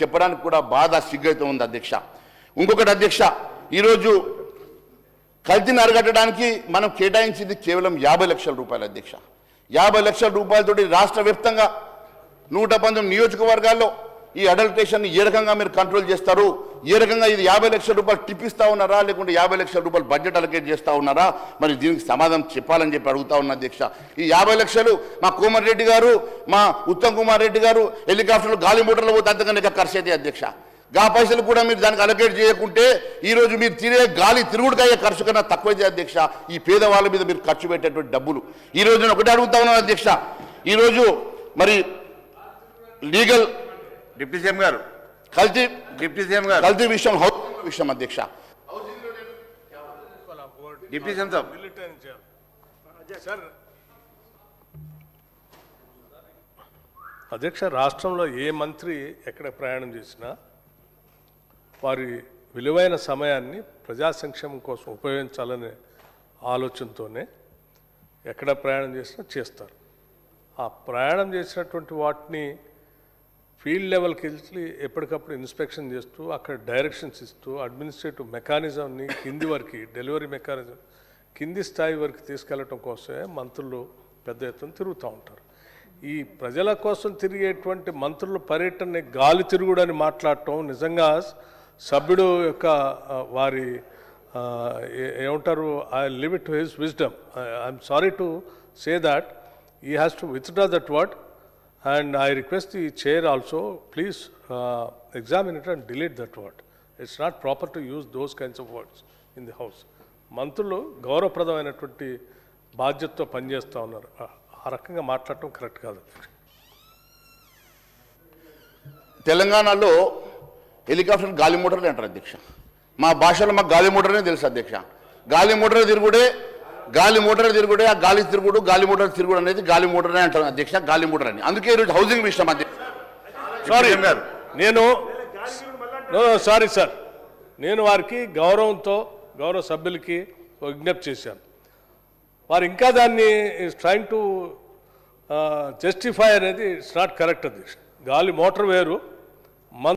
చెప్పడానికి కూడా బాధ సిగ్గైతే ఉంది అధ్యక్ష. ఇంకొకటి అధ్యక్ష, ఈరోజు కల్తీని అరగట్టడానికి మనం కేటాయించింది కేవలం 50 లక్షల రూపాయలు అధ్యక్ష. 50 లక్షల రూపాయలతోటి రాష్ట్ర వ్యాప్తంగా 119 నియోజకవర్గాల్లో ఈ అడల్ట్రేషన్ ఏ రకంగా మీరు కంట్రోల్ చేస్తారు, ఏ రకంగా ఇది 50 లక్షల రూపాయలు టిప్ ఇస్తా ఉన్నారా లేకుంటే 50 లక్షల రూపాయలు బడ్జెట్ అలొకేట్ చేస్తూ ఉన్నారా, మరి దీనికి సమాధానం చెప్పాలని చెప్పి అడుగుతా ఉన్నా అధ్యక్ష. ఈ 50 లక్షలు మా కోమటిరెడ్డి గారు, మా ఉత్తమ్ కుమార్ రెడ్డి గారు హెలికాప్టర్లు గాలి మోటార్లు పోతే అంతకన్నా ఖర్చు అయితే అధ్యక్ష. గా పైసలు కూడా మీరు దానికి అలొకేట్ చేయకుంటే ఈరోజు మీరు తినే గాలి తిరుగుడుకయ్యే ఖర్చు కన్నా తక్కువైతే అధ్యక్ష. ఈ పేదవాళ్ళ మీద మీరు ఖర్చు పెట్టేటువంటి డబ్బులు ఈరోజు నేను ఒకటే అడుగుతా ఉన్నాను అధ్యక్ష. ఈరోజు మరి లీగల్ డిప్యూటీ సీఎం గారు కల్తీ విషయం అధ్యక్ష. డిప్యూటీ సీఎం సాబ్ అధ్యక్ష, రాష్ట్రంలో ఏ మంత్రి ఎక్కడ ప్రయాణం చేసినా వారి విలువైన సమయాన్ని ప్రజా సంక్షేమం కోసం ఉపయోగించాలనే ఆలోచనతోనే ఎక్కడ ప్రయాణం చేసినా చేస్తారు. ఆ ప్రయాణం చేసినటువంటి వాటిని ఫీల్డ్ లెవెల్కి వెళ్ళి ఎప్పటికప్పుడు ఇన్స్పెక్షన్ చేస్తూ అక్కడ డైరెక్షన్స్ ఇస్తూ అడ్మినిస్ట్రేటివ్ మెకానిజంని కింది వరకు డెలివరీ మెకానిజం కింది స్థాయి వరకు తీసుకెళ్లడం కోసమే మంత్రులు పెద్ద ఎత్తున తిరుగుతూ ఉంటారు. ఈ ప్రజల కోసం తిరిగేటువంటి మంత్రుల పర్యటనని గాలి తిరుగుడని మాట్లాడటం నిజంగా సభ్యుడు యొక్క వారి ఏమంటారు, I live it to his wisdom. I'm sorry to say that he has to withdraw that word. And I request the chair also, please examine it and delete that word. It's not proper to use those kinds of words in the house. మంత్రులు గౌరవప్రదమైనటువంటి బాధ్యతతో పనిచేస్తూ ఉన్నారు. ఆ రకంగా మాట్లాడటం correct కాదు. తెలంగాణలో helicopter గాలి మోటార్లు అంటారు అధ్యక్ష. మా భాషలో మాకు గాలి మోటార్నే తెలుసు అధ్యక్ష. గాలి మోటార్ తిరుగుడే ఆ గాలి తిరుగుడు గాలి మోటార్ తిరుగుడు అనేది గాలి మోటార్ అంటారు అధ్యక్ష, గాలి మోటార్ అని. అందుకే ఈరోజు హౌసింగ్ విషయం అధ్యక్ష. సారీ సార్, నేను వారికి గౌరవ సభ్యులకి విజ్ఞప్తి చేశాను. వారు ఇంకా దాన్ని ట్రైంగ్ టు జస్టిఫై అనేది ఇట్స్ నాట్ కరెక్ట్ అధ్యక్ష. గాలి మోటార్ వేరు,